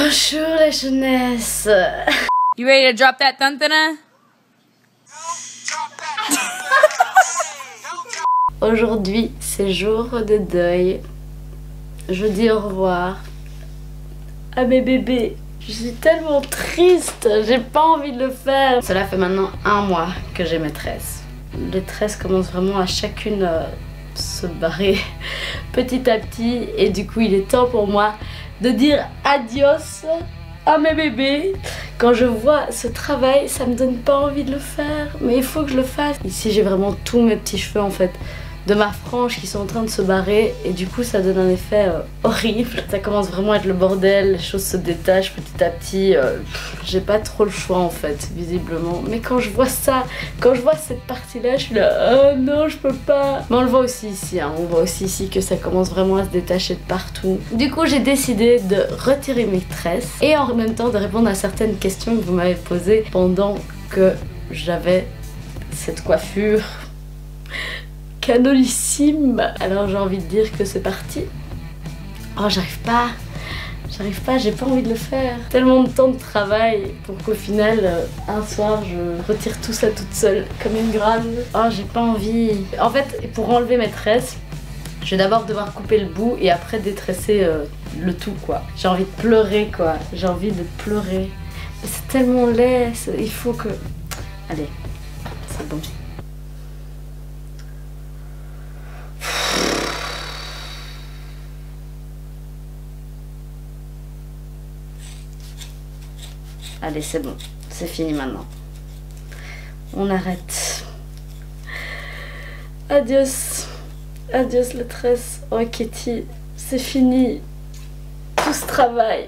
Bonjour la jeunesse. You ready to drop that tantana? Aujourd'hui, c'est jour de deuil. Je dis au revoir à mes bébés. Je suis tellement triste, j'ai pas envie de le faire. Cela fait maintenant 1 mois que j'ai mes tresses. Les tresses commencent vraiment à chacune se barrer petit à petit. Et du coup, il est temps pour moi de dire adios à mes bébés. Quand je vois ce travail, ça me donne pas envie de le faire, mais il faut que je le fasse. Ici, j'ai vraiment tous mes petits cheveux en fait de ma frange qui sont en train de se barrer et du coup ça donne un effet horrible. Ça commence vraiment à être le bordel, les choses se détachent petit à petit. J'ai pas trop le choix en fait, visiblement. Mais quand je vois ça, quand je vois cette partie là, je suis là, oh non je peux pas. Mais on le voit aussi ici, hein. On voit aussi ici que ça commence vraiment à se détacher de partout. Du coup j'ai décidé de retirer mes tresses et en même temps de répondre à certaines questions que vous m'avez posées pendant que j'avais cette coiffure canonissime. Alors j'ai envie de dire que c'est parti. Oh j'arrive pas, j'ai pas envie de le faire. Tellement de temps de travail pour qu'au final un soir je retire tout ça toute seule comme une grande. Oh j'ai pas envie. En fait pour enlever mes tresses, je vais d'abord devoir couper le bout et après détresser le tout quoi. J'ai envie de pleurer quoi, j'ai envie de pleurer. C'est tellement laid, il faut que... Allez, c'est bon. Allez, c'est bon, c'est fini maintenant. On arrête. Adios. Adios les tresses. Oh Kitty, c'est fini. Tout ce travail.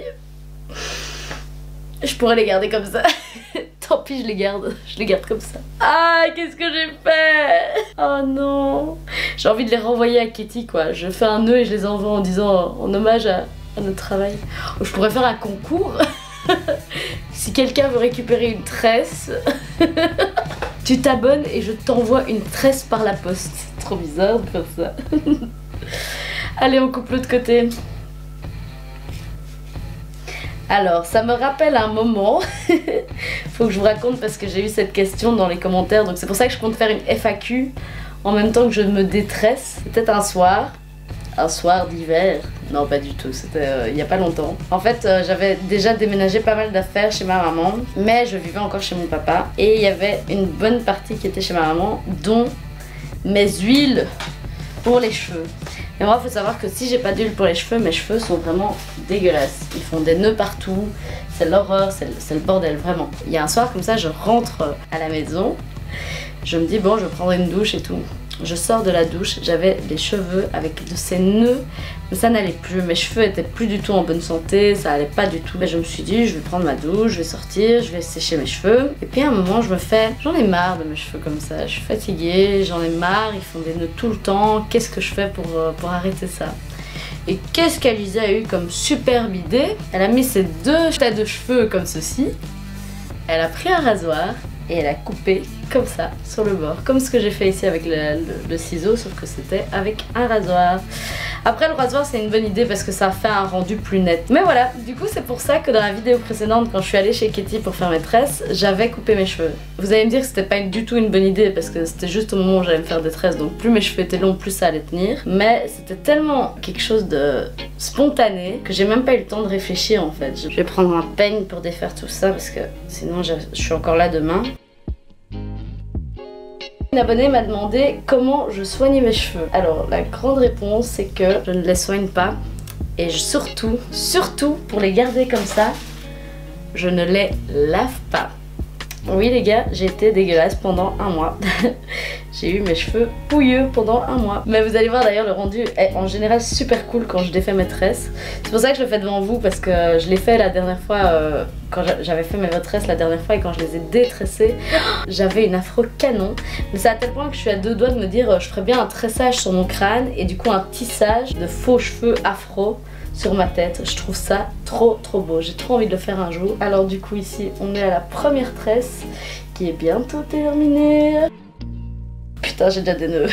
Je pourrais les garder comme ça. Tant pis, je les garde comme ça. Ah, qu'est-ce que j'ai fait? Oh non. J'ai envie de les renvoyer à Kitty quoi. Je fais un nœud et je les envoie en disant en hommage à notre travail. Oh, je pourrais faire un concours. Si quelqu'un veut récupérer une tresse, tu t'abonnes et je t'envoie une tresse par la poste. C'est trop bizarre de faire ça. Allez, on coupe l'autre côté. Alors, ça me rappelle un moment. Faut que je vous raconte parce que j'ai eu cette question dans les commentaires. Donc c'est pour ça que je compte faire une FAQ en même temps que je me détresse. C'était un soir d'hiver. Non pas du tout, c'était il y a pas longtemps. En fait j'avais déjà déménagé pas mal d'affaires chez ma maman, mais je vivais encore chez mon papa et il y avait une bonne partie qui était chez ma maman, dont mes huiles pour les cheveux. Et moi il faut savoir que si j'ai pas d'huile pour les cheveux, mes cheveux sont vraiment dégueulasses. Ils font des nœuds partout, c'est l'horreur, c'est le bordel vraiment. Il y a un soir comme ça, je rentre à la maison, je me dis bon je vais prendre une douche et tout. Je sors de la douche, j'avais les cheveux avec de ces nœuds, mais ça n'allait plus, mes cheveux étaient plus du tout en bonne santé, ça allait pas du tout. Et je me suis dit, je vais prendre ma douche, je vais sortir, je vais sécher mes cheveux. Et puis à un moment, je me fais, j'en ai marre de mes cheveux comme ça, je suis fatiguée, j'en ai marre, ils font des nœuds tout le temps, qu'est-ce que je fais pour arrêter ça? Et qu'est-ce qu'Alizia a eu comme superbe idée? Elle a mis ses 2 têtes de cheveux comme ceci, elle a pris un rasoir, et elle a coupé comme ça sur le bord, comme ce que j'ai fait ici avec le ciseau, sauf que c'était avec un rasoir. Après le rasoir c'est une bonne idée parce que ça fait un rendu plus net. Mais voilà, du coup c'est pour ça que dans la vidéo précédente quand je suis allée chez Kitty pour faire mes tresses, j'avais coupé mes cheveux. Vous allez me dire que c'était pas du tout une bonne idée parce que c'était juste au moment où j'allais me faire des tresses, donc plus mes cheveux étaient longs plus ça allait tenir. Mais c'était tellement quelque chose de spontané que j'ai même pas eu le temps de réfléchir en fait. Je vais prendre un peigne pour défaire tout ça parce que sinon je suis encore là demain. Une abonnée m'a demandé comment je soignais mes cheveux. Alors la grande réponse c'est que je ne les soigne pas et surtout pour les garder comme ça, je ne les lave pas. Oui les gars, j'ai été dégueulasse pendant 1 mois. J'ai eu mes cheveux pouilleux pendant 1 mois. Mais vous allez voir d'ailleurs le rendu est en général super cool quand je défais mes tresses. C'est pour ça que je le fais devant vous parce que je l'ai fait la dernière fois quand j'avais fait mes tresses la dernière fois et quand je les ai détressées, j'avais une afro canon. Mais c'est à tel point que je suis à 2 doigts de me dire je ferais bien un tressage sur mon crâne et du coup un tissage de faux cheveux afro sur ma tête. Je trouve ça trop beau, j'ai trop envie de le faire un jour. Alors du coup ici on est à la première tresse qui est bientôt terminée. Putain j'ai déjà des nœuds.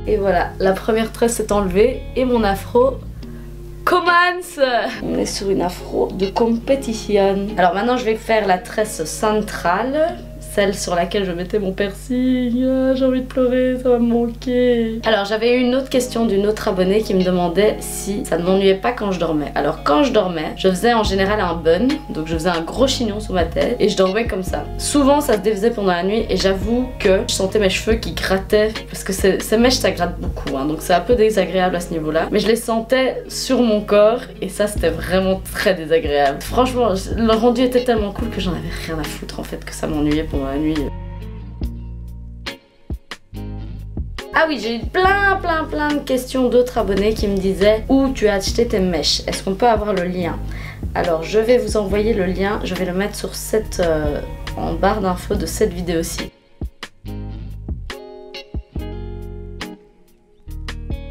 Et voilà, la première tresse est enlevée et mon afro commence. On est sur une afro de compétition. Alors maintenant je vais faire la tresse centrale, celle sur laquelle je mettais mon piercing. Ah, j'ai envie de pleurer, ça va me manquer. Alors j'avais eu une autre question d'une autre abonnée qui me demandait si ça ne m'ennuyait pas quand je dormais. Alors quand je dormais, je faisais en général un bun, donc je faisais un gros chignon sous ma tête et je dormais comme ça. Souvent ça se défaisait pendant la nuit et j'avoue que je sentais mes cheveux qui grattaient parce que ces mèches ça gratte beaucoup, hein, donc c'est un peu désagréable à ce niveau-là. Mais je les sentais sur mon corps et ça c'était vraiment très désagréable. Franchement, le rendu était tellement cool que j'en avais rien à foutre en fait que ça m'ennuyait pendant la nuit. Ah oui, j'ai eu plein de questions d'autres abonnés qui me disaient où tu as acheté tes mèches. Est-ce qu'on peut avoir le lien? Alors je vais vous envoyer le lien, je vais le mettre sur en barre d'infos de cette vidéo-ci.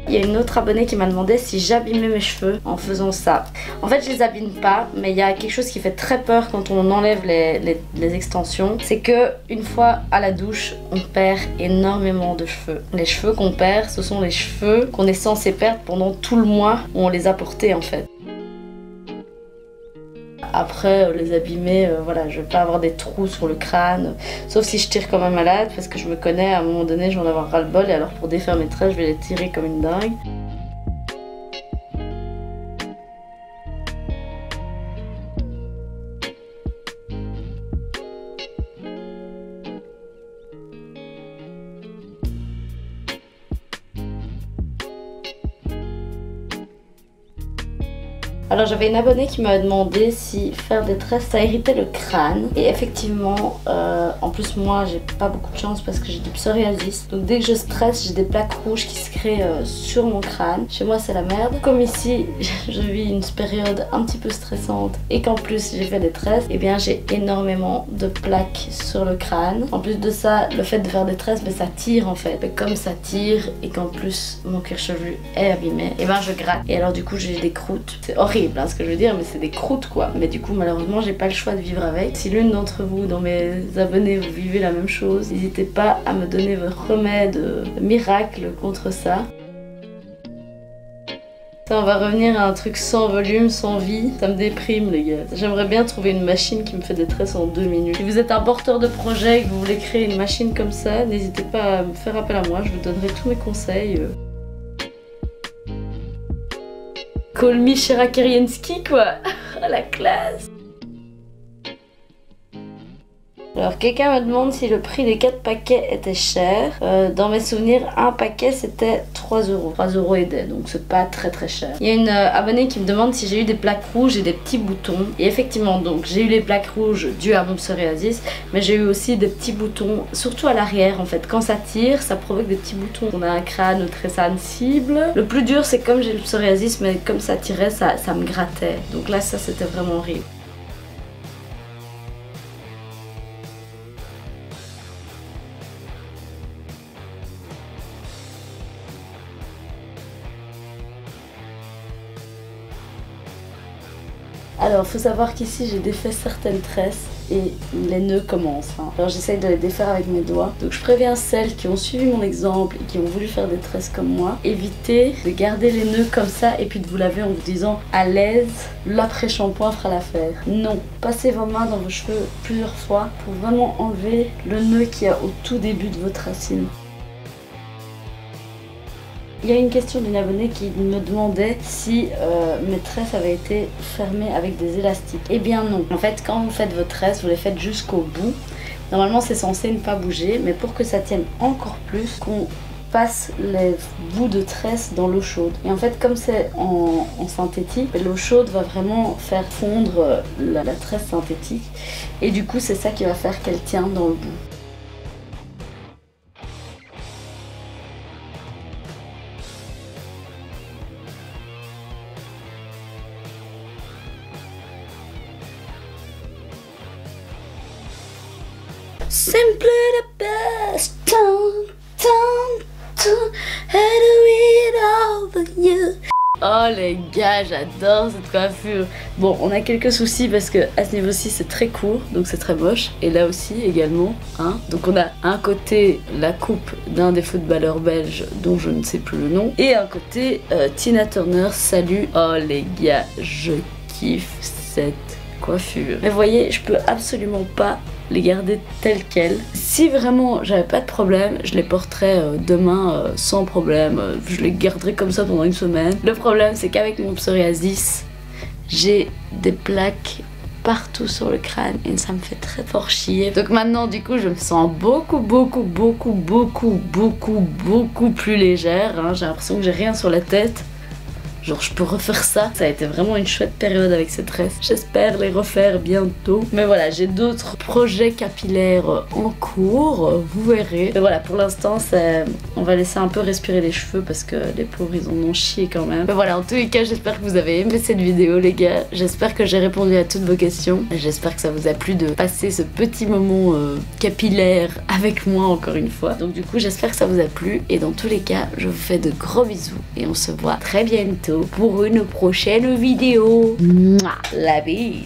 Il y a une autre abonnée qui m'a demandé si j'abîmais mes cheveux en faisant ça. En fait je les abîme pas, mais il y a quelque chose qui fait très peur quand on enlève les extensions. C'est que une fois à la douche, on perd énormément de cheveux. Les cheveux qu'on perd, ce sont les cheveux qu'on est censé perdre pendant tout le mois où on les a portés en fait. Après les abîmer, voilà, je vais pas avoir des trous sur le crâne, sauf si je tire comme un malade parce que je me connais, à un moment donné je vais en avoir ras le bol et alors pour défaire mes tresses je vais les tirer comme une dingue. Alors j'avais une abonnée qui m'a demandé si faire des tresses ça irritait le crâne. Et effectivement, en plus moi j'ai pas beaucoup de chance parce que j'ai du psoriasis. Donc dès que je stresse j'ai des plaques rouges qui se créent sur mon crâne. Chez moi c'est la merde. Comme ici je vis une période un petit peu stressante et qu'en plus j'ai fait des tresses, et bien j'ai énormément de plaques sur le crâne. En plus de ça, le fait de faire des tresses, ça tire en fait. Et comme ça tire et qu'en plus mon cuir chevelu est abîmé, et ben je gratte. Et alors du coup j'ai des croûtes. C'est horrible hein, ce que je veux dire, mais c'est des croûtes quoi. Mais du coup malheureusement j'ai pas le choix de vivre avec. Si l'une d'entre vous dans mes abonnés vous vivez la même chose, n'hésitez pas à me donner votre remède miracle contre ça. Ça, on va revenir à un truc sans volume, sans vie. Ça me déprime les gars. J'aimerais bien trouver une machine qui me fait des tresses en 2 minutes. Si vous êtes un porteur de projet et que vous voulez créer une machine comme ça, n'hésitez pas à me faire appel à moi, je vous donnerai tous mes conseils. Call me Shera Kerienski quoi. La classe. Alors quelqu'un me demande si le prix des 4 paquets était cher. Dans mes souvenirs, un paquet c'était 3 €. 3 € et des, donc c'est pas très cher. Il y a une abonnée qui me demande si j'ai eu des plaques rouges et des petits boutons. Et effectivement, donc j'ai eu les plaques rouges dues à mon psoriasis, mais j'ai eu aussi des petits boutons, surtout à l'arrière en fait. Quand ça tire, ça provoque des petits boutons. On a un crâne très sensible. Le plus dur c'est comme j'ai le psoriasis, mais comme ça tirait, ça me grattait. Donc là ça c'était vraiment horrible. Alors faut savoir qu'ici j'ai défait certaines tresses et les nœuds commencent. Hein. Alors j'essaye de les défaire avec mes doigts. Donc je préviens celles qui ont suivi mon exemple et qui ont voulu faire des tresses comme moi, évitez de garder les nœuds comme ça et puis de vous laver en vous disant à l'aise, l'après-shampoing fera l'affaire. Non, passez vos mains dans vos cheveux plusieurs fois pour vraiment enlever le nœud qu'il y a au tout début de votre racine. Il y a une question d'une abonnée qui me demandait si mes tresses avaient été fermées avec des élastiques. Eh bien non. En fait, quand vous faites vos tresses, vous les faites jusqu'au bout. Normalement, c'est censé ne pas bouger, mais pour que ça tienne encore plus, qu'on passe les bouts de tresse dans l'eau chaude. Et en fait, comme c'est en synthétique, l'eau chaude va vraiment faire fondre la tresse synthétique. Et du coup, c'est ça qui va faire qu'elle tient dans le bout. Simply the best, how do it all but you. Oh les gars, j'adore cette coiffure. Bon, on a quelques soucis parce que à ce niveau-ci c'est très court, donc c'est très moche. Et là aussi également, hein. Donc on a un côté la coupe d'un des footballeurs belges dont je ne sais plus le nom, et un côté Tina Turner, salut. Oh les gars, je kiffe cette coiffure. Mais vous voyez, je peux absolument pas les garder telles quelles. Si vraiment j'avais pas de problème, je les porterais demain sans problème. Je les garderais comme ça pendant une semaine. Le problème c'est qu'avec mon psoriasis, j'ai des plaques partout sur le crâne et ça me fait très fort chier. Donc maintenant du coup je me sens beaucoup plus légère, hein. J'ai l'impression que j'ai rien sur la tête. Genre je peux refaire ça. Ça a été vraiment une chouette période avec cette tresse. J'espère les refaire bientôt. Mais voilà, j'ai d'autres projets capillaires en cours, vous verrez. Mais voilà, pour l'instant, on va laisser un peu respirer les cheveux parce que les pauvres, ils en ont chié quand même. Mais voilà, en tous les cas, j'espère que vous avez aimé cette vidéo, les gars. J'espère que j'ai répondu à toutes vos questions. J'espère que ça vous a plu de passer ce petit moment capillaire avec moi encore une fois. Donc du coup, j'espère que ça vous a plu. Et dans tous les cas, je vous fais de gros bisous et on se voit très bientôt pour une prochaine vidéo. Mouah, la bise.